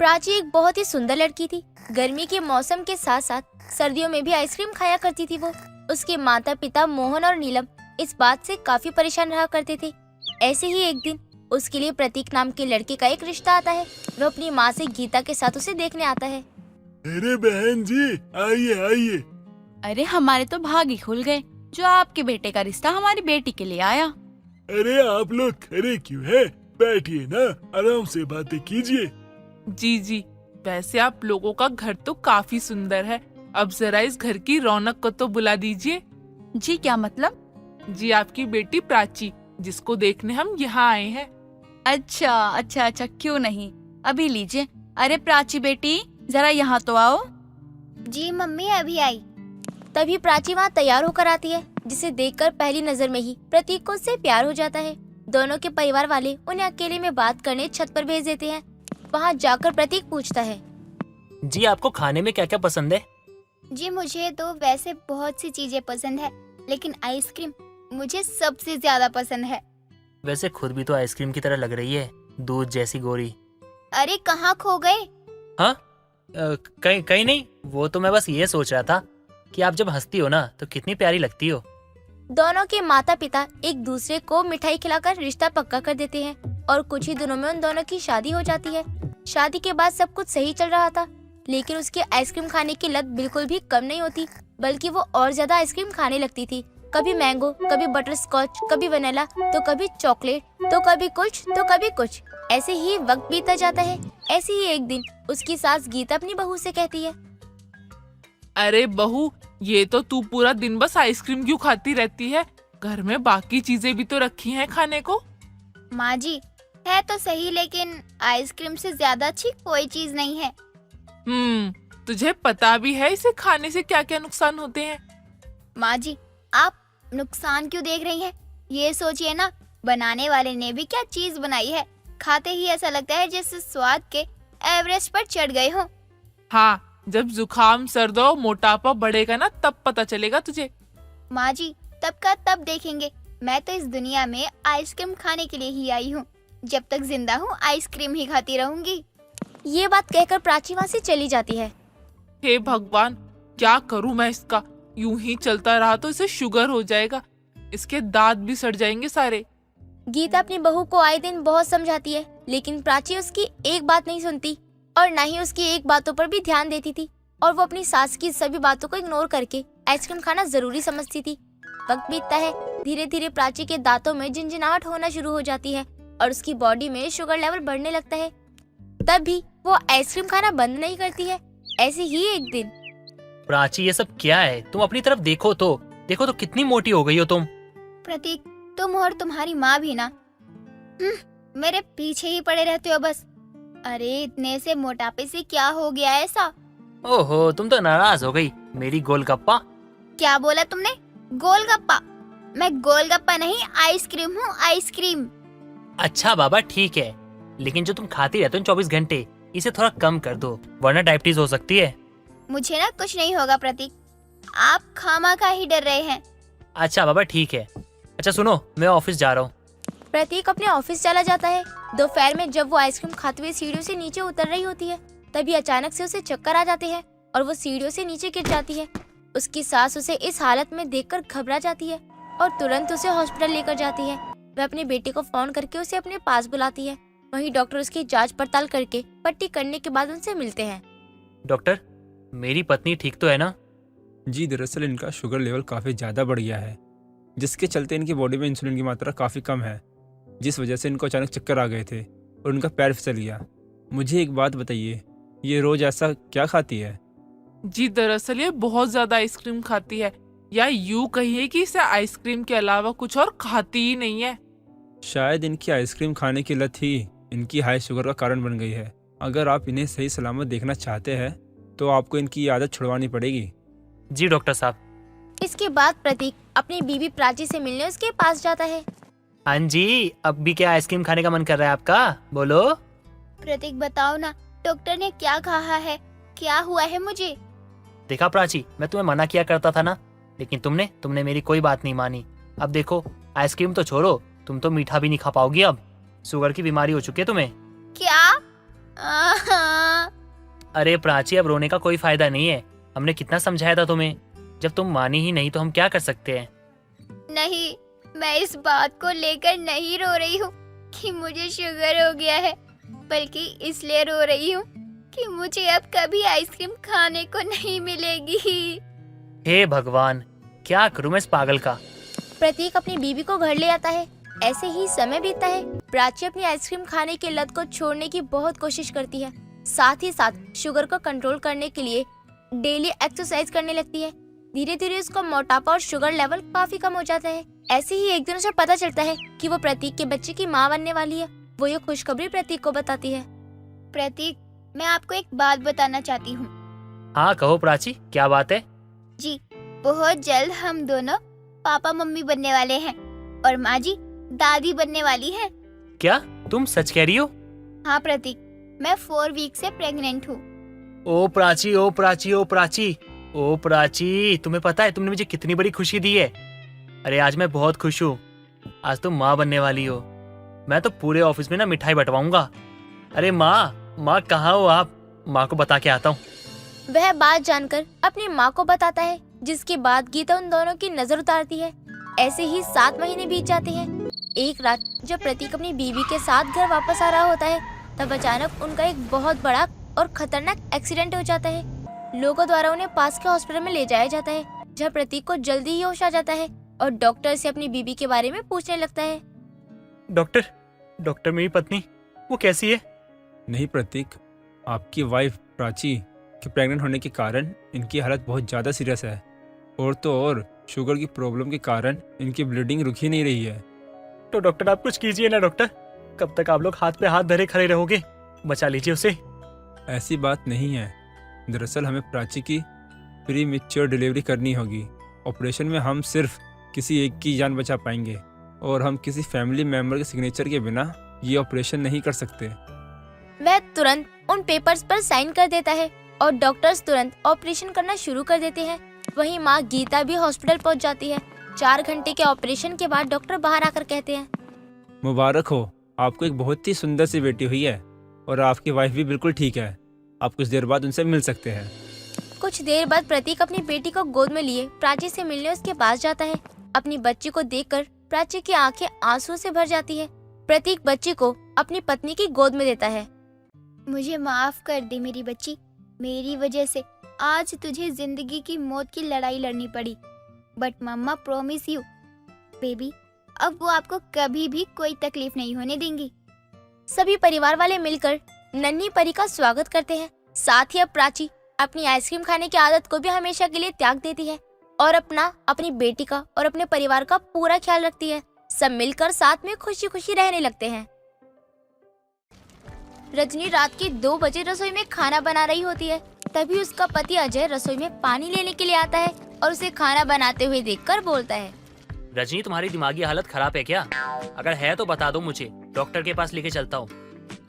प्राची एक बहुत ही सुंदर लड़की थी। गर्मी के मौसम के साथ साथ सर्दियों में भी आइसक्रीम खाया करती थी वो। उसके माता पिता मोहन और नीलम इस बात से काफी परेशान रहा करते थे। ऐसे ही एक दिन उसके लिए प्रतीक नाम के लड़के का एक रिश्ता आता है। वह अपनी माँ से गीता के साथ उसे देखने आता है। अरे बहन जी, आइए आइए। अरे हमारे तो भाग ही खुल गए जो आपके बेटे का रिश्ता हमारी बेटी के लिए आया। अरे आप लोग खड़े क्यों हैं? बैठिए ना, आराम से बातें कीजिए। जी, वैसे आप लोगों का घर तो काफी सुंदर है। अब जरा इस घर की रौनक को तो बुला दीजिए। जी क्या मतलब? जी आपकी बेटी प्राची, जिसको देखने हम यहाँ आए हैं। अच्छा, क्यों नहीं, अभी लीजिए। अरे प्राची बेटी, जरा यहाँ तो आओ। जी मम्मी, अभी आई। तभी प्राची वहाँ तैयार होकर आती है, जिसे देखकर पहली नजर में ही प्रतीक को उससे प्यार हो जाता है। दोनों के परिवार वाले उन्हें अकेले में बात करने छत पर भेज देते हैं। वहाँ जाकर प्रतीक पूछता है, जी आपको खाने में क्या क्या पसंद है? जी मुझे तो वैसे बहुत सी चीजें पसंद है, लेकिन आइसक्रीम मुझे सबसे ज्यादा पसंद है। वैसे खुद भी तो आइसक्रीम की तरह लग रही है, दूध जैसी गोरी। अरे कहाँ खो गए? हाँ, कहीं नहीं, वो तो मैं बस ये सोच रहा था कि आप जब हंसती हो ना तो कितनी प्यारी लगती हो। दोनों के माता पिता एक दूसरे को मिठाई खिलाकर रिश्ता पक्का कर देते हैं और कुछ ही दिनों में उन दोनों की शादी हो जाती है। शादी के बाद सब कुछ सही चल रहा था, लेकिन उसकी आइसक्रीम खाने की लत बिल्कुल भी कम नहीं होती, बल्कि वो और ज्यादा आइसक्रीम खाने लगती थी। कभी मैंगो, कभी बटर स्कॉच, कभी वनीला, तो कभी चॉकलेट, तो कभी कुछ तो कभी कुछ। ऐसे ही वक्त बीता जाता है। ऐसे ही एक दिन उसकी सास गीता अपनी बहू से कहती है, अरे बहू, ये तो तू पूरा दिन बस आइसक्रीम क्यों खाती रहती है? घर में बाकी चीजें भी तो रखी हैं खाने को। माँ जी, है तो सही, लेकिन आइसक्रीम से ज्यादा अच्छी कोई चीज नहीं है। तुझे पता भी है इसे खाने से क्या क्या नुकसान होते हैं? माँ जी, आप नुकसान क्यों देख रही हैं? ये सोचिए ना, बनाने वाले ने भी क्या चीज बनाई है। खाते ही ऐसा लगता है जैसे स्वाद के एवरेस्ट पर चढ़ गए हो। हाँ, जब जुकाम, सर्द और मोटापा बढ़ेगा ना, तब पता चलेगा तुझे। माँ जी, तब का तब देखेंगे। मैं तो इस दुनिया में आइसक्रीम खाने के लिए ही आई हूँ। जब तक जिंदा हूँ आइसक्रीम ही खाती रहूंगी। ये बात कहकर प्राची वहाँ से चली जाती है। हे भगवान, क्या करूँ मैं इसका? यूं ही चलता रहा तो इसे शुगर हो जाएगा, इसके दांत भी सड़ जाएंगे सारे। गीता अपनी बहू को आए दिन बहुत समझाती है, लेकिन प्राची उसकी एक बात नहीं सुनती और न ही उसकी एक बातों पर भी ध्यान देती थी, और वो अपनी सास की सभी बातों को इग्नोर करके आइसक्रीम खाना जरूरी समझती थी। वक्त बीतता है, धीरे धीरे प्राची के दांतों में झिनझिनाहट होना शुरू हो जाती है और उसकी बॉडी में शुगर लेवल बढ़ने लगता है। तब भी वो आइसक्रीम खाना बंद नहीं करती है। ऐसे ही एक दिन, प्राची, ये सब क्या है? तुम अपनी तरफ देखो तो कितनी मोटी हो गई हो तुम। प्रतीक, तुम और तुम्हारी माँ भी ना मेरे पीछे ही पड़े रहते हो बस। अरे इतने से मोटापे से क्या हो गया ऐसा? ओहो, तुम तो नाराज हो गई मेरी गोलगप्पा। क्या बोला तुमने? गोलगप्पा? मैं गोलगप्पा नहीं, आइसक्रीम हूँ, आइसक्रीम। अच्छा बाबा, ठीक है, लेकिन जो तुम खाती रहते हो 24 घंटे, इसे थोड़ा कम कर दो, वरना डायबिटीज हो सकती है। मुझे ना कुछ नहीं होगा प्रतीक, आप खामखा ही डर रहे हैं। अच्छा बाबा, ठीक है। अच्छा सुनो, मैं ऑफिस जा रहा हूँ। प्रतीक अपने ऑफिस चला जाता है। दोपहर में जब वो आइसक्रीम खाते हुए सीढ़ियों से नीचे उतर रही होती है, तभी अचानक से उसे चक्कर आ जाते हैं और वो सीढ़ियों से नीचे गिर जाती है। उसकी सास उसे इस हालत में देखकर घबरा जाती है और तुरंत उसे हॉस्पिटल लेकर जाती है। वह अपने बेटे को फोन करके उसे अपने पास बुलाती है। वहीं डॉक्टर उसकी जांच पड़ताल करके पट्टी करने के बाद उनसे मिलते हैं। डॉक्टर, मेरी पत्नी ठीक तो है ना? जी, दरअसल इनका शुगर लेवल काफ़ी ज़्यादा बढ़ गया है, जिसके चलते इनकी बॉडी में इंसुलिन की मात्रा काफ़ी कम है, जिस वजह से इनको अचानक चक्कर आ गए थे और उनका पैर फिसल गया। मुझे एक बात बताइए, ये रोज़ ऐसा क्या खाती है? जी दरअसल ये बहुत ज्यादा आइसक्रीम खाती है, या यूं कहिए कि इसे आइसक्रीम के अलावा कुछ और खाती ही नहीं है। शायद इनकी आइसक्रीम खाने की लत ही इनकी हाई शुगर का कारण बन गई है। अगर आप इन्हें सही सलामत देखना चाहते हैं तो आपको इनकी आदत छुड़वानी पड़ेगी। जी डॉक्टर साहब। इसके बाद प्रतीक अपनी बीवी प्राची से मिलने उसके पास जाता है। हाँ जी, अब भी क्या आइसक्रीम खाने का मन कर रहा है आपका? बोलो। प्रतीक बताओ ना, डॉक्टर ने क्या कहा है? क्या हुआ है मुझे? देखा प्राची, मैं तुम्हें मना किया करता था ना, लेकिन तुमने मेरी कोई बात नहीं मानी। अब देखो, आइसक्रीम तो छोड़ो, तुम तो मीठा भी नहीं खा पाओगी अब। शुगर की बीमारी हो चुकी है तुम्हें। क्या? अरे प्राची, अब रोने का कोई फायदा नहीं है। हमने कितना समझाया था तुम्हें। जब तुम मानी ही नहीं तो हम क्या कर सकते हैं। नहीं, मैं इस बात को लेकर नहीं रो रही हूँ कि मुझे शुगर हो गया है, बल्कि इसलिए रो रही हूँ कि मुझे अब कभी आइसक्रीम खाने को नहीं मिलेगी। हे भगवान, क्या करूं मैं इस पागल का। प्रतीक अपनी बीवी को घर ले आता है। ऐसे ही समय बीतता है। प्राची अपनी आइसक्रीम खाने की लत को छोड़ने की बहुत कोशिश करती है। साथ ही साथ शुगर को कंट्रोल करने के लिए डेली एक्सरसाइज करने लगती है। धीरे धीरे उसका मोटापा और शुगर लेवल काफी कम हो जाता है। ऐसे ही एक दिन उसे पता चलता है कि वो प्रतीक के बच्चे की माँ बनने वाली है। वो ये खुशखबरी प्रतीक को बताती है। प्रतीक, मैं आपको एक बात बताना चाहती हूँ। हाँ कहो प्राची, क्या बात है। जी, बहुत जल्द हम दोनों पापा मम्मी बनने वाले हैं और माँ जी दादी बनने वाली है। क्या तुम सच कह रही हो? हाँ प्रतीक, मैं 4 वीक से प्रेग्नेंट हूँ। ओ प्राची, ओ प्राची, ओ प्राची, ओ प्राची, तुम्हें पता है तुमने मुझे कितनी बड़ी खुशी दी है। अरे आज मैं बहुत खुश हूँ। आज तुम माँ बनने वाली हो। मैं तो पूरे ऑफिस में ना मिठाई बंटवाऊंगा। अरे माँ कहाँ हो आप? माँ को बता के आता हूँ। वह बात जानकर अपनी माँ को बताता है, जिसके बाद गीता उन दोनों की नजर उतारती है। ऐसे ही 7 महीने बीत जाते हैं। एक रात जब प्रतीक अपनी बीवी के साथ घर वापस आ रहा होता है, तब अचानक उनका एक बहुत बड़ा और खतरनाक एक्सीडेंट हो जाता है। लोगों द्वारा उन्हें पास के हॉस्पिटल में ले जाया जाता है, जहाँ प्रतीक को जल्दी ही होश आ जाता है और डॉक्टर से अपनी बीवी के बारे में पूछने लगता है। डॉक्टर, मेरी पत्नी वो कैसी है? नहीं प्रतीक, आपकी वाइफ प्राची के प्रेग्नेंट होने के कारण इनकी हालत बहुत ज़्यादा सीरियस है। और तो और शुगर की प्रॉब्लम के कारण इनकी ब्लीडिंग रुक ही नहीं रही है। तो डॉक्टर आप कुछ कीजिए ना डॉक्टर। कब तक आप लोग हाथ पे हाथ धरे खड़े रहोगे? बचा लीजिए उसे। ऐसी बात नहीं है। दरअसल हमें प्राची की प्री मैच्योर डिलीवरी करनी होगी। ऑपरेशन में हम सिर्फ किसी एक की जान बचा पाएंगे और हम किसी फैमिली मेंबर के सिग्नेचर के बिना ये ऑपरेशन नहीं कर सकते। वह तुरंत उन पेपर्स पर साइन कर देता है और डॉक्टर्स तुरंत ऑपरेशन करना शुरू कर देते हैं। वहीं माँ गीता भी हॉस्पिटल पहुँच जाती है। 4 घंटे के ऑपरेशन के बाद डॉक्टर बाहर आकर कहते हैं, मुबारक हो, आपको एक बहुत ही सुंदर सी बेटी हुई है और आपकी वाइफ भी बिल्कुल ठीक है। आप कुछ देर बाद उनसे मिल सकते हैं। कुछ देर बाद प्रतीक अपनी बेटी को गोद में लिए प्राची से मिलने उसके पास जाता है। अपनी बच्ची को देखकर प्राची की आंखें आंसू से भर जाती है। प्रतीक बच्ची को अपनी पत्नी की गोद में देता है। मुझे माफ कर दे मेरी बच्ची, मेरी वजह से आज तुझे जिंदगी की मौत की लड़ाई लड़नी पड़ी। But mama promise you baby, अब वो आपको कभी भी कोई तकलीफ नहीं होने देंगी। सभी परिवार वाले मिलकर नन्ही परी का स्वागत करते हैं। साथ ही अब प्राची अपनी आइसक्रीम खाने की आदत को भी हमेशा के लिए त्याग देती है और अपनी बेटी का और अपने परिवार का पूरा ख्याल रखती है। सब मिलकर साथ में खुशी खुशी रहने लगते हैं। रजनी रात के 2 बजे रसोई में खाना बना रही होती है। तभी उसका पति अजय रसोई में पानी लेने के लिए आता है और उसे खाना बनाते हुए देखकर बोलता है, रजनी, तुम्हारी दिमागी हालत खराब है क्या? अगर है तो बता दो मुझे, डॉक्टर के पास लेके चलता हूँ।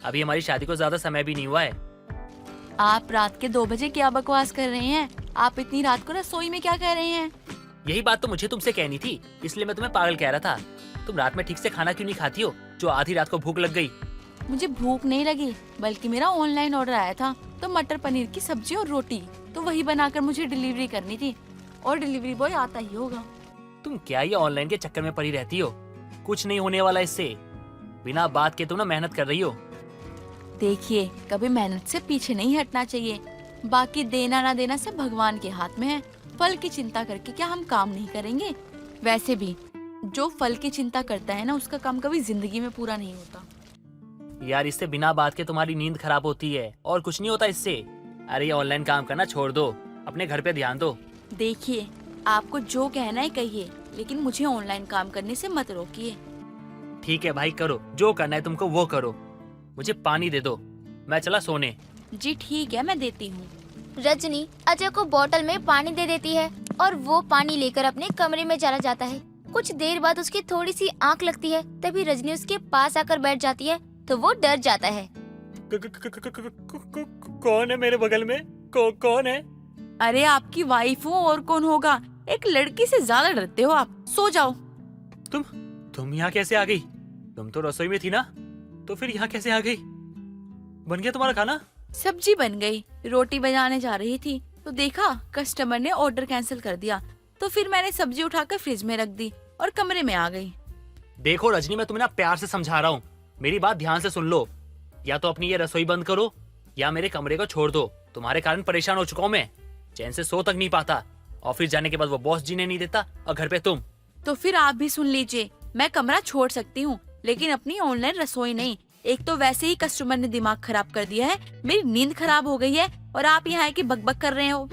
अभी हमारी शादी को ज्यादा समय भी नहीं हुआ है। आप रात के 2 बजे क्या बकवास कर रहे हैं? आप इतनी रात को रसोई में क्या कर रहे हैं? यही बात तो मुझे तुमसे कहनी थी, इसलिए मैं तुम्हें पागल कह रहा था। तुम रात में ठीक से खाना क्यों नहीं खाती हो, जो आधी रात को भूख लग गई? मुझे भूख नहीं लगी, बल्कि मेरा ऑनलाइन ऑर्डर आया था तो मटर पनीर की सब्जी और रोटी, तो वही बनाकर मुझे डिलीवरी करनी थी और डिलीवरी बॉय आता ही होगा। तुम क्या ये ऑनलाइन के चक्कर में पड़ी रहती हो? कुछ नहीं होने वाला इससे। बिना बात के तुम ना मेहनत कर रही हो। देखिए, कभी मेहनत से पीछे नहीं हटना चाहिए। बाकी देना ना देना से भगवान के हाथ में है। फल की चिंता करके क्या हम काम नहीं करेंगे? वैसे भी जो फल की चिंता करता है ना, उसका काम कभी जिंदगी में पूरा नहीं होता। यार, इससे बिना बात के तुम्हारी नींद खराब होती है और कुछ नहीं होता इससे। अरे ये ऑनलाइन काम करना छोड़ दो, अपने घर पे ध्यान दो। देखिए, आपको जो कहना है कहिए, लेकिन मुझे ऑनलाइन काम करने से मत रोकिए। ठीक है भाई, करो जो करना है तुमको वो करो। मुझे पानी दे दो, मैं चला सोने। जी ठीक है, मैं देती हूँ। रजनी अजय को बोतल में पानी दे देती है और वो पानी लेकर अपने कमरे में चला जाता है। कुछ देर बाद उसकी थोड़ी सी आंख लगती है। तभी रजनी उसके पास आकर बैठ जाती है तो वो डर जाता है। कौन है मेरे बगल में? कौन है? अरे आपकी वाइफ हूँ, और कौन होगा? एक लड़की से ज्यादा डरते हो आप। सो जाओ। तुम यहाँ कैसे आ गई? तुम तो रसोई में थी ना, तो फिर यहाँ कैसे आ गई? बन गया तुम्हारा खाना? सब्जी बन गई। रोटी बनाने जा रही थी तो देखा कस्टमर ने ऑर्डर कैंसिल कर दिया, तो फिर मैंने सब्जी उठाकर फ्रिज में रख दी और कमरे में आ गई। देखो रजनी, मैं तुम्हें ना प्यार से समझा रहा हूँ, मेरी बात ध्यान से सुन लो। या तो अपनी ये रसोई बंद करो या मेरे कमरे को छोड़ दो। तुम्हारे कारण परेशान हो चुका हूँ मैं, चैन से सो तक नहीं पाता। ऑफिस जाने के बाद वो बॉस जीने नहीं देता और घर पे तुम। तो फिर आप भी सुन लीजिए, मैं कमरा छोड़ सकती हूँ लेकिन अपनी ऑनलाइन रसोई नहीं। एक तो वैसे ही कस्टमर ने दिमाग खराब कर दिया है, मेरी नींद खराब हो गई है और आप यहाँ की बकबक कर रहे हो।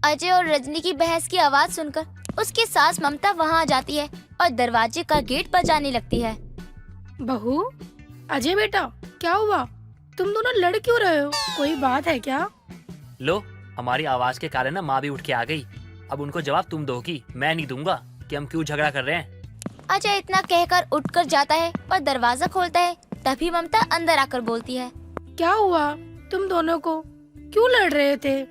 अजय और रजनी की बहस की आवाज सुनकर उसकी सास ममता वहां आ जाती है और दरवाजे का गेट बजाने लगती है। बहू, अजय बेटा, क्या हुआ? तुम दोनों लड़ क्यों रहे हो? कोई बात है क्या? लो, हमारी आवाज के कारण ना माँ भी उठ के आ गई। अब उनको जवाब तुम दोगी, मैं नहीं दूंगा कि हम क्यों झगड़ा कर रहे हैं। अजय इतना कहकर उठकर जाता है और दरवाजा खोलता है। तभी ममता अंदर आकर बोलती है, क्या हुआ तुम दोनों को? क्यों लड़ रहे थे?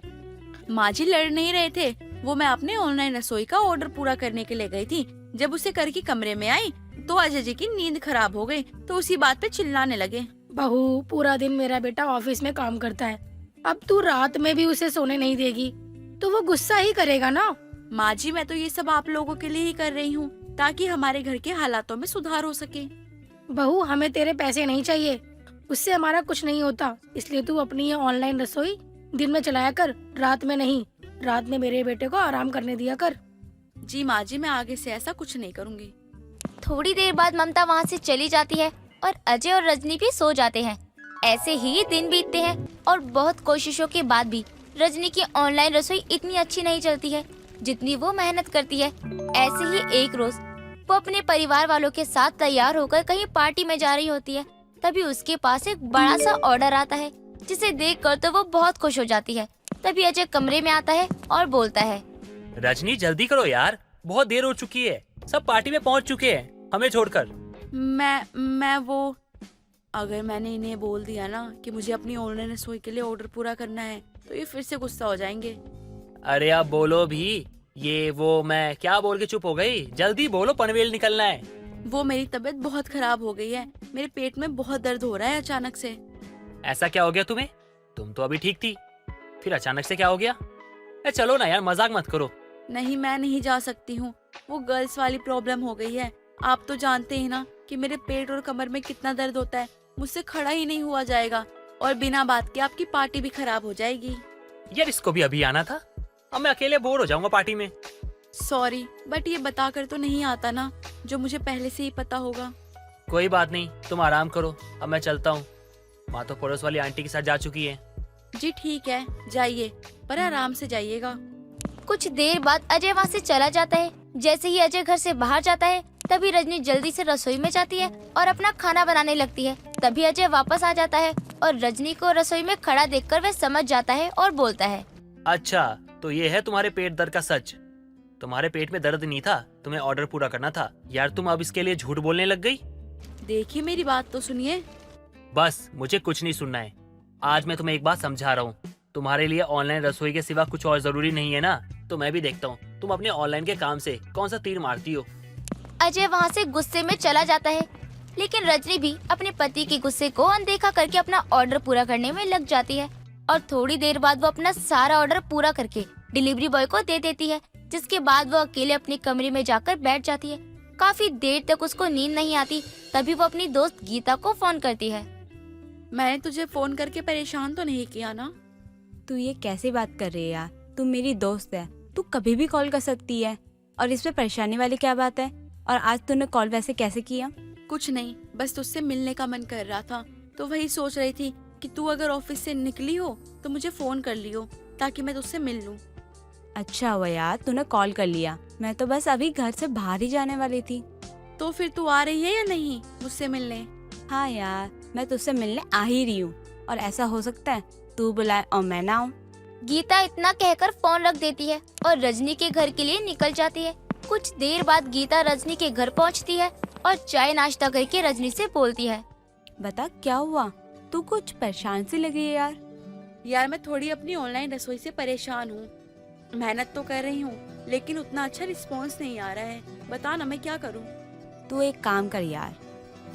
माँ जी लड़ नहीं रहे थे, वो मैं अपने ऑनलाइन रसोई का ऑर्डर पूरा करने के लिए गई थी। जब उसे करके कमरे में आई तो अजय जी की नींद खराब हो गई, तो उसी बात पे चिल्लाने लगे। बहू, पूरा दिन मेरा बेटा ऑफिस में काम करता है, अब तू रात में भी उसे सोने नहीं देगी तो वो गुस्सा ही करेगा ना। माँ जी, मैं तो ये सब आप लोगों के लिए ही कर रही हूँ ताकि हमारे घर के हालातों में सुधार हो सके। बहू, हमें तेरे पैसे नहीं चाहिए, उससे हमारा कुछ नहीं होता। इसलिए तू अपनी ये ऑनलाइन रसोई दिन में चलाया कर, रात में नहीं। रात में मेरे बेटे को आराम करने दिया कर। जी माँ जी, मैं आगे से ऐसा कुछ नहीं करूँगी। थोड़ी देर बाद ममता वहाँ से चली जाती है और अजय और रजनी भी सो जाते हैं। ऐसे ही दिन बीतते हैं और बहुत कोशिशों के बाद भी रजनी की ऑनलाइन रसोई इतनी अच्छी नहीं चलती है जितनी वो मेहनत करती है। ऐसे ही एक रोज वो अपने परिवार वालों के साथ तैयार होकर कहीं पार्टी में जा रही होती है। तभी उसके पास एक बड़ा सा ऑर्डर आता है, जिसे देखकर तो वो बहुत खुश हो जाती है। तभी अजय कमरे में आता है और बोलता है, रजनी जल्दी करो यार, बहुत देर हो चुकी है, सब पार्टी में पहुंच चुके हैं हमें छोड़कर। मैं वो, अगर मैंने इन्हें बोल दिया ना कि मुझे अपनी ऑनलाइन रसोई के लिए ऑर्डर पूरा करना है तो ये फिर से गुस्सा हो जाएंगे। अरे आप बोलो भी, ये वो मैं क्या बोल के चुप हो गई? जल्दी बोलो, पनवेल निकलना है। वो मेरी तबीयत बहुत खराब हो गई है, मेरे पेट में बहुत दर्द हो रहा है अचानक से। ऐसा क्या हो गया तुम्हें? तुम तो अभी ठीक थी, फिर अचानक से क्या हो गया? चलो ना यार, मजाक मत करो। नहीं, मैं नहीं जा सकती हूँ, वो गर्ल्स वाली प्रॉब्लम हो गई है। आप तो जानते हैं ना कि मेरे पेट और कमर में कितना दर्द होता है, मुझसे खड़ा ही नहीं हुआ जाएगा और बिना बात के आपकी पार्टी भी खराब हो जाएगी। यार इसको भी अभी आना था, अब मैं अकेले बोर हो जाऊंगा पार्टी में। सॉरी, बट ये बताकर तो नहीं आता ना जो मुझे पहले से ही पता होगा। कोई बात नहीं, तुम आराम करो, अब मैं चलता हूँ। माँ तो पड़ोस वाली आंटी के साथ जा चुकी है। जी ठीक है, जाइए, पर आराम से जाइएगा। कुछ देर बाद अजय वहाँ से चला जाता है। जैसे ही अजय घर से बाहर जाता है तभी रजनी जल्दी से रसोई में जाती है और अपना खाना बनाने लगती है। तभी अजय वापस आ जाता है और रजनी को रसोई में खड़ा देखकर वह समझ जाता है और बोलता है, अच्छा तो ये है तुम्हारे पेट दर्द का सच? तुम्हारे पेट में दर्द नहीं था, तुम्हें ऑर्डर पूरा करना था। यार तुम अब इसके लिए झूठ बोलने लग गई। देखिए मेरी बात तो सुनिए। बस मुझे कुछ नहीं सुनना है। आज मैं तुम्हें एक बात समझा रहा हूँ, तुम्हारे लिए ऑनलाइन रसोई के सिवा कुछ और जरूरी नहीं है ना। तो मैं भी देखता हूँ तुम अपने ऑनलाइन के काम से कौन सा तीर मारती हो। अजय वहाँ से गुस्से में चला जाता है, लेकिन रजनी भी अपने पति के गुस्से को अनदेखा करके अपना ऑर्डर पूरा करने में लग जाती है। और थोड़ी देर बाद वो अपना सारा ऑर्डर पूरा करके डिलीवरी बॉय को दे देती है, जिसके बाद वो अकेले अपने कमरे में जाकर बैठ जाती है। काफी देर तक उसको नींद नहीं आती। तभी वो अपनी दोस्त गीता को फोन करती है। मैंने तुझे फोन करके परेशान तो नहीं किया ना? तू ये कैसे बात कर रही है यार, तू मेरी दोस्त है, तू कभी भी कॉल कर सकती है और इसमें परेशानी वाली क्या बात है? और आज तूने कॉल वैसे कैसे किया? कुछ नहीं, बस तुझसे मिलने का मन कर रहा था, तो वही सोच रही थी कि तू अगर ऑफिस से निकली हो तो मुझे फोन कर लियो ताकि मैं तुझसे मिल लूं। अच्छा हुआ यार तूने कॉल कर लिया, मैं तो बस अभी घर से बाहर ही जाने वाली थी। तो फिर तू आ रही है या नहीं मुझसे मिलने? हाँ यार, मैं तुझसे मिलने आ ही रही हूँ, और ऐसा हो सकता है तू बुलाए और मैं ना आऊँ। गीता इतना कहकर फोन रख देती है और रजनी के घर के लिए निकल जाती है। कुछ देर बाद गीता रजनी के घर पहुंचती है और चाय नाश्ता करके रजनी से बोलती है, बता क्या हुआ, तू कुछ परेशान सी लगी है यार। यार मैं थोड़ी अपनी ऑनलाइन रसोई से परेशान हूँ। मेहनत तो कर रही हूँ लेकिन उतना अच्छा रिस्पॉन्स नहीं आ रहा है। बता ना मैं क्या करूँ? तू एक काम कर यार,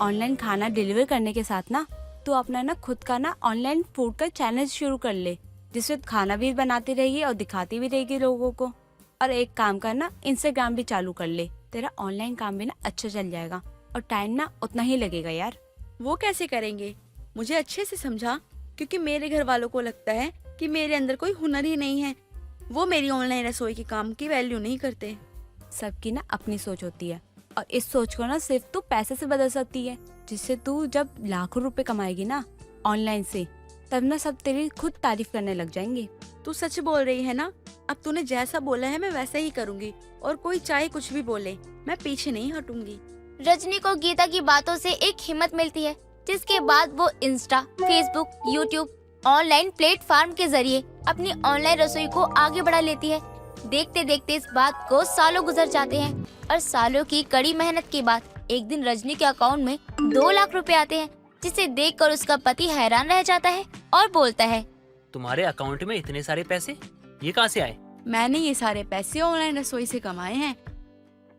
ऑनलाइन खाना डिलीवर करने के साथ ना तू तू अपना ना खुद का ना ऑनलाइन फूड का चैनल शुरू कर ले, जिसमें खाना भी बनाती रहेगी और दिखाती भी रहेगी लोगों को। और एक काम करना, इंस्टाग्राम भी चालू कर ले, तेरा ऑनलाइन काम भी ना अच्छा चल जाएगा और टाइम ना उतना ही लगेगा यार। वो कैसे करेंगे? मुझे अच्छे से समझा, क्योंकि मेरे घर वालों को लगता है कि मेरे अंदर कोई हुनर ही नहीं है। वो मेरी ऑनलाइन रसोई के काम की वैल्यू नहीं करते। सबकी ना अपनी सोच होती है और इस सोच को ना सिर्फ तू पैसे से बदल सकती है, जिससे तू जब लाखों रुपए कमाएगी ना ऑनलाइन से, तब ना सब तेरी खुद तारीफ करने लग जाएंगे। तू सच बोल रही है ना? अब तूने जैसा बोला है मैं वैसा ही करूंगी, और कोई चाहे कुछ भी बोले मैं पीछे नहीं हटूंगी। रजनी को गीता की बातों से एक हिम्मत मिलती है, जिसके बाद वो Insta, Facebook, YouTube online platform के जरिए अपनी ऑनलाइन रसोई को आगे बढ़ा लेती है। देखते देखते इस बात को सालों गुजर जाते हैं और सालों की कड़ी मेहनत के बाद एक दिन रजनी के अकाउंट में 2 लाख रुपए आते हैं, जिसे देखकर उसका पति हैरान रह जाता है और बोलता है, तुम्हारे अकाउंट में इतने सारे पैसे, ये कहाँ से आए? मैंने ये सारे पैसे ऑनलाइन रसोई से कमाए हैं,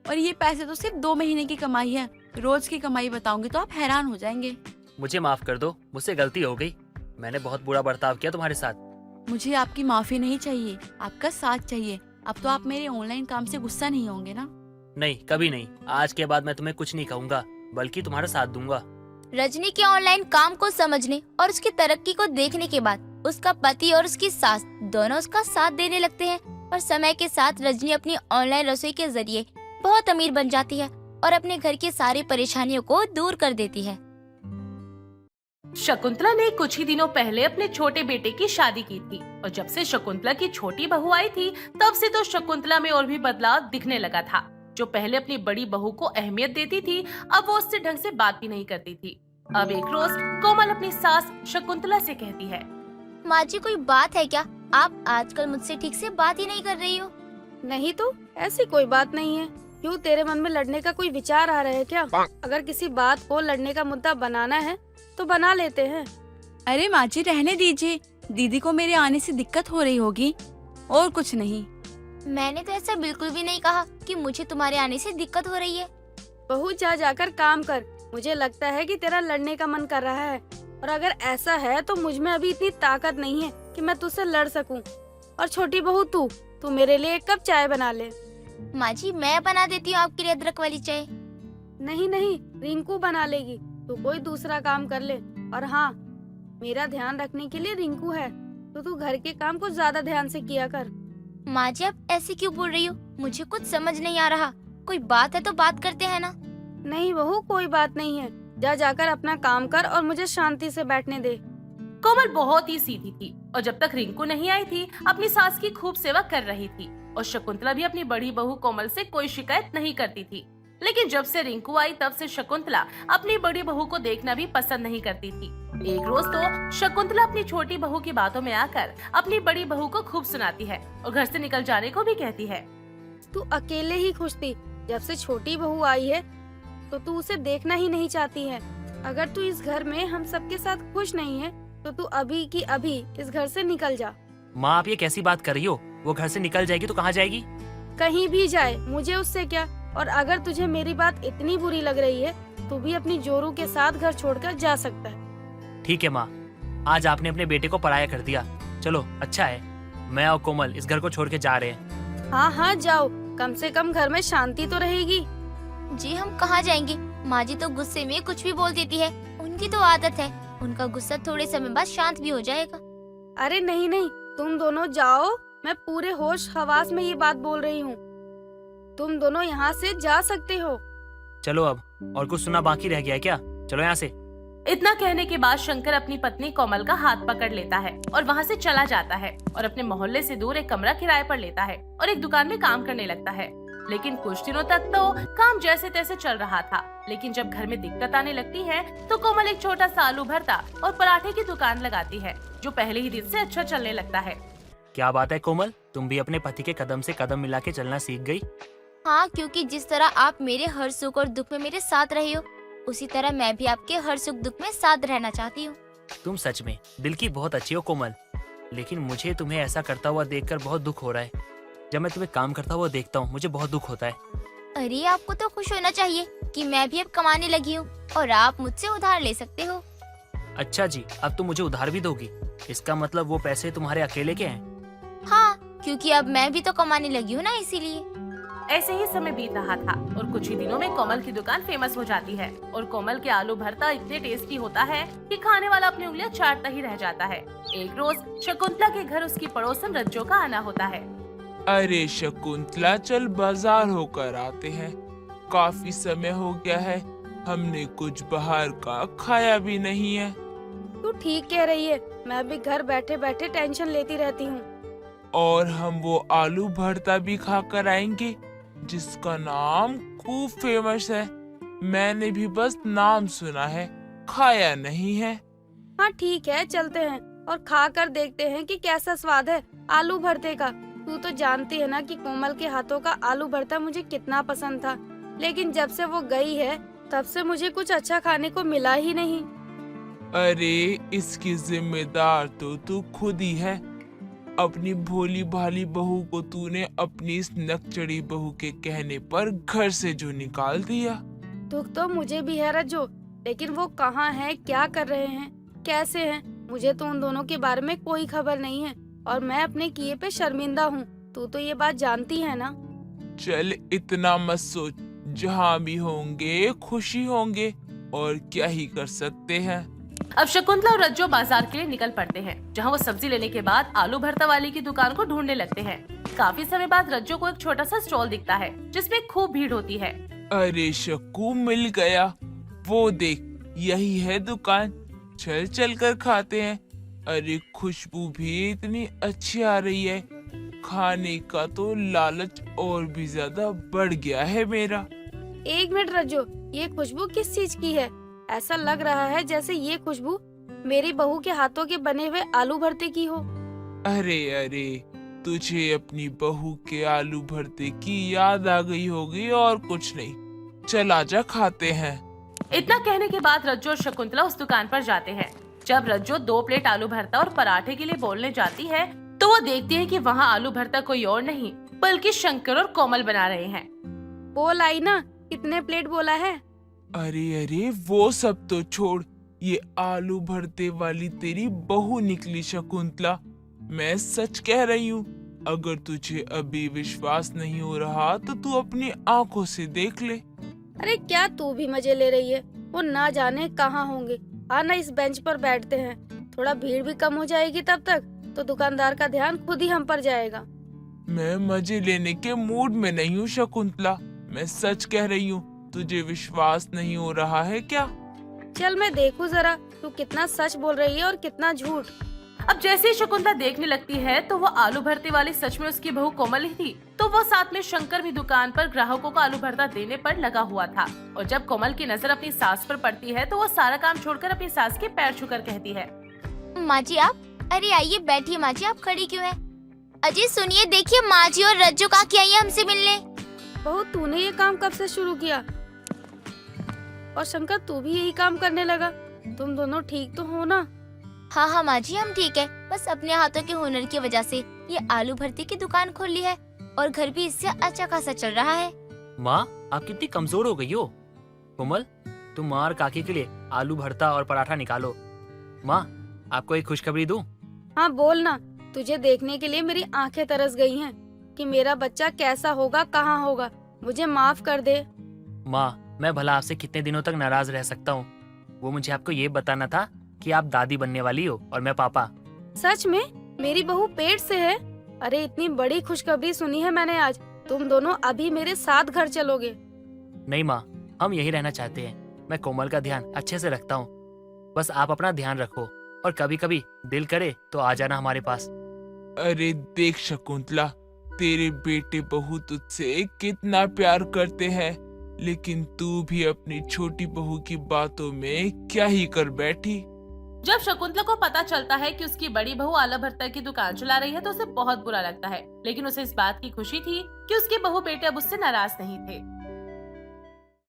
और ये पैसे तो सिर्फ 2 महीने की कमाई है। रोज की कमाई बताऊंगी तो आप हैरान हो जाएंगे। मुझे माफ कर दो, मुझसे गलती हो गई। मैंने बहुत बुरा बर्ताव किया तुम्हारे साथ। मुझे आपकी माफी नहीं चाहिए, आपका साथ चाहिए। अब तो आप मेरे ऑनलाइन काम से गुस्सा नहीं होंगे ना? नहीं, कभी नहीं। आज के बाद मैं तुम्हें कुछ नहीं कहूँगा, बल्कि तुम्हारा साथ दूंगा। रजनी के ऑनलाइन काम को समझने और उसकी तरक्की को देखने के बाद उसका पति और उसकी सास दोनों उसका साथ देने लगते हैं और समय के साथ रजनी अपनी ऑनलाइन रसोई के जरिए बहुत अमीर बन जाती है और अपने घर की सारी परेशानियों को दूर कर देती है। शकुंतला ने कुछ ही दिनों पहले अपने छोटे बेटे की शादी की थी, और जब से शकुंतला की छोटी बहू आई थी तब से तो शकुंतला में और भी बदलाव दिखने लगा था। जो पहले अपनी बड़ी बहू को अहमियत देती थी, अब वो उससे ढंग से बात भी नहीं करती थी। अब एक रोज कोमल अपनी सास शकुंतला से कहती है, माँ जी, कोई बात है क्या? आप आजकल मुझसे ठीक से बात ही नहीं कर रही हो। नहीं तो ऐसी कोई बात नहीं है। क्यों, तेरे मन में लड़ने का कोई विचार आ रहा है क्या? अगर किसी बात को लड़ने का मुद्दा बनाना है तो बना लेते हैं। अरे माँ जी, रहने दीजिए। दीदी को मेरे आने से दिक्कत हो रही होगी, और कुछ नहीं। मैंने तो ऐसा बिल्कुल भी नहीं कहा कि मुझे तुम्हारे आने से दिक्कत हो रही है। बहू, जा जाकर काम कर। मुझे लगता है कि तेरा लड़ने का मन कर रहा है, और अगर ऐसा है तो मुझ में अभी इतनी ताकत नहीं है कि मैं तुझसे लड़ सकूं। और छोटी बहू, तू मेरे लिए 1 कप चाय बना ले। माँ जी, मैं बना देती हूँ आपके लिए अदरक वाली चाय। नहीं, रिंकू बना लेगी। तू कोई दूसरा काम कर ले। और हाँ, मेरा ध्यान रखने के लिए रिंकू है, तो तू घर के काम को ज्यादा ध्यान से किया कर। माँ जी, आप ऐसे क्यों बोल रही हो? मुझे कुछ समझ नहीं आ रहा। कोई बात है तो बात करते हैं ना। नहीं बहू, कोई बात नहीं है। जा जाकर अपना काम कर और मुझे शांति से बैठने दे। कोमल बहुत ही सीधी थी, और जब तक रिंकू नहीं आई थी अपनी सास की खूब सेवा कर रही थी, और शकुंतला भी अपनी बड़ी बहू कोमल से कोई शिकायत नहीं करती थी। लेकिन जब से रिंकू आई तब से शकुंतला अपनी बड़ी बहू को देखना भी पसंद नहीं करती थी। एक रोज तो शकुंतला अपनी छोटी बहू की बातों में आकर अपनी बड़ी बहू को खूब सुनाती है और घर से निकल जाने को भी कहती है। तू अकेले ही खुश थी, जब से छोटी बहू आई है तो तू उसे देखना ही नहीं चाहती है। अगर तू इस घर में हम सबके साथ खुश नहीं है तो तू अभी की अभी इस घर से निकल जा। माँ, आप ये कैसी बात कर रही हो? वो घर से निकल जाएगी तो कहाँ जाएगी? कहीं भी जाए, मुझे उससे क्या। और अगर तुझे मेरी बात इतनी बुरी लग रही है, तू भी अपनी जोरू के साथ घर छोड़कर जा सकता है। ठीक है माँ, आज आपने अपने बेटे को पराया कर दिया। चलो, अच्छा है, मैं और कोमल इस घर को छोड़ के जा रहे हैं। हाँ, जाओ। कम से कम घर में शांति तो रहेगी। जी, हम कहाँ जाएंगे? माँ जी तो गुस्से में कुछ भी बोल देती है। उनकी तो आदत है, उनका गुस्सा थोड़े समय बाद शांत भी हो जाएगा। अरे नहीं, तुम दोनों जाओ। मैं पूरे होश हवास में ये बात बोल रही हूँ। तुम दोनों यहाँ से जा सकते हो। चलो, अब और कुछ सुना बाकी रह गया है क्या? चलो यहाँ से। इतना कहने के बाद शंकर अपनी पत्नी कोमल का हाथ पकड़ लेता है और वहाँ से चला जाता है और अपने मोहल्ले से दूर एक कमरा किराए पर लेता है और एक दुकान में काम करने लगता है। लेकिन कुछ दिनों तक तो काम जैसे तैसे चल रहा था, लेकिन जब घर में दिक्कत आने लगती है तो कोमल एक छोटा सा आलू भरता और पराठे की दुकान लगाती है, जो पहले ही दिन से अच्छा चलने लगता है। क्या बात है कोमल, तुम भी अपने पति के कदम से कदम मिला के चलना सीख गई। हाँ, क्योंकि जिस तरह आप मेरे हर सुख और दुख में मेरे साथ रहे हो, उसी तरह मैं भी आपके हर सुख दुख में साथ रहना चाहती हूँ। तुम सच में दिल की बहुत अच्छी हो कोमल, लेकिन मुझे तुम्हें ऐसा करता हुआ देखकर बहुत दुख हो रहा है। जब मैं तुम्हें काम करता हुआ देखता हूँ मुझे बहुत दुख होता है। अरे, आपको तो खुश होना चाहिए कि मैं भी अब कमाने लगी हूँ और आप मुझसे उधार ले सकते हो। अच्छा जी, अब तुम मुझे उधार भी दोगी? इसका मतलब वो पैसे तुम्हारे अकेले के हैं? हाँ, क्योंकि अब मैं भी तो कमाने लगी हूँ ना, इसीलिए। ऐसे ही समय बीत रहा था और कुछ ही दिनों में कोमल की दुकान फेमस हो जाती है और कोमल के आलू भरता इतने टेस्टी होता है कि खाने वाला अपनी उंगलियां चाटता ही रह जाता है। एक रोज शकुंतला के घर उसकी पड़ोसन रज्जो का आना होता है। अरे शकुंतला, चल बाजार होकर आते हैं। काफी समय हो गया है, हमने कुछ बाहर का खाया भी नहीं है। तू ठीक कह रही है, मैं भी घर बैठे बैठे टेंशन लेती रहती हूँ। और हम वो आलू भरता भी खाकर आएंगे जिसका नाम खूब फेमस है। मैंने भी बस नाम सुना है, खाया नहीं है। हाँ ठीक है, चलते हैं और खा कर देखते हैं कि कैसा स्वाद है आलू भरते का। तू तो जानती है ना कि कोमल के हाथों का आलू भरता मुझे कितना पसंद था, लेकिन जब से वो गई है तब से मुझे कुछ अच्छा खाने को मिला ही नहीं। अरे इसकी जिम्मेदार तो तू खुद ही है। अपनी भोली भाली बहू को तूने अपनी इस नकचड़ी बहू के कहने पर घर से जो निकाल दिया। दुख तो मुझे भी है रज्जो, लेकिन वो कहाँ है, क्या कर रहे हैं, कैसे हैं, मुझे तो उन दोनों के बारे में कोई खबर नहीं है और मैं अपने किए पे शर्मिंदा हूँ। तू तो ये बात जानती है ना। चल इतना मत सोच, जहाँ भी होंगे खुशी होंगे, और क्या ही कर सकते हैं। अब शकुंतला और रज्जो बाजार के लिए निकल पड़ते हैं, जहाँ वो सब्जी लेने के बाद आलू भरता वाले की दुकान को ढूंढने लगते हैं। काफी समय बाद रज्जो को एक छोटा सा स्टॉल दिखता है जिसमें खूब भीड़ होती है। अरे शकू, मिल गया, वो देख यही है दुकान, चल चल कर खाते हैं। अरे खुशबू भी इतनी अच्छी आ रही है, खाने का तो लालच और भी ज्यादा बढ़ गया है मेरा। एक मिनट रज्जो, ये खुशबू किस चीज की है? ऐसा लग रहा है जैसे ये खुशबू मेरी बहू के हाथों के बने हुए आलू भरते की हो। अरे अरे, तुझे अपनी बहू के आलू भरते की याद आ गई होगी और कुछ नहीं। चल आजा, खाते हैं। इतना कहने के बाद रज्जो और शकुंतला उस दुकान पर जाते हैं। जब रज्जो 2 प्लेट आलू भरता और पराठे के लिए बोलने जाती है तो वो देखती है कि वहाँ आलू भरता कोई और नहीं बल्कि शंकर और कोमल बना रहे हैं। बोल आई ना, कितने प्लेट बोला है? अरे अरे, वो सब तो छोड़, ये आलू भरते वाली तेरी बहू निकली शकुंतला। मैं सच कह रही हूँ, अगर तुझे अभी विश्वास नहीं हो रहा तो तू अपनी आंखों से देख ले। अरे क्या तू भी मजे ले रही है? वो ना जाने कहाँ होंगे। आना इस बेंच पर बैठते हैं, थोड़ा भीड़ भी कम हो जाएगी, तब तक तो दुकानदार का ध्यान खुद ही हम पर जाएगा। मैं मजे लेने के मूड में नहीं हूँ शकुंतला, मैं सच कह रही हूँ। तुझे विश्वास नहीं हो रहा है क्या? चल मैं देखूं जरा, तू कितना सच बोल रही है और कितना झूठ। अब जैसे ही शकुंतला देखने लगती है तो वो आलू भरते वाली सच में उसकी बहू कोमल ही थी। तो वो साथ में शंकर भी दुकान पर ग्राहकों को आलू भरता देने पर लगा हुआ था। और जब कोमल की नजर अपनी सास पर पड़ती है तो वो सारा काम छोड़कर अपनी सास के पैर छूकर कहती है, माँ जी आप, अरे आइए बैठिए। माँ जी आप खड़ी क्यों है? अजय सुनिए, देखिए माँ जी और रज्जो काकी आई है हमसे मिलने। बहू तूने ये काम कब से शुरू किया? और शंकर तू भी यही काम करने लगा? तुम दोनों ठीक तो हो ना? हाँ हाँ माँ जी, हम ठीक है। बस अपने हाथों के हुनर की वजह से ये आलू भरते की दुकान खोल ली है और घर भी इससे अच्छा खासा चल रहा है। माँ, आप कितनी कमजोर हो गई हो। कोमल, तुम माँ और काकी के लिए आलू भरता और पराठा निकालो। माँ, आपको एक खुशखबरी दूं? हाँ बोल ना, तुझे देखने के लिए मेरी आंखें तरस गई हैं कि मेरा बच्चा कैसा होगा, कहाँ होगा। मुझे माफ कर दे। माँ, मैं भला आपसे कितने दिनों तक नाराज रह सकता हूँ? वो मुझे आपको ये बताना था कि आप दादी बनने वाली हो और मैं पापा। सच में मेरी बहू पेट से है? अरे इतनी बड़ी खुशखबरी सुनी है मैंने आज। तुम दोनों अभी मेरे साथ घर चलोगे? नहीं माँ, हम यही रहना चाहते हैं। मैं कोमल का ध्यान अच्छे से रखता हूँ, बस आप अपना ध्यान रखो और कभी कभी दिल करे तो आ जाना हमारे पास। अरे देख शकुंतला, तेरे बेटे बहू तुझसे कितना प्यार करते हैं, लेकिन तू भी अपनी छोटी बहू की बातों में क्या ही कर बैठी। जब शकुंतला को पता चलता है कि उसकी बड़ी बहू आलू भरता की दुकान चला रही है तो उसे बहुत बुरा लगता है, लेकिन उसे इस बात की खुशी थी कि उसके बहू बेटे अब उससे नाराज नहीं थे।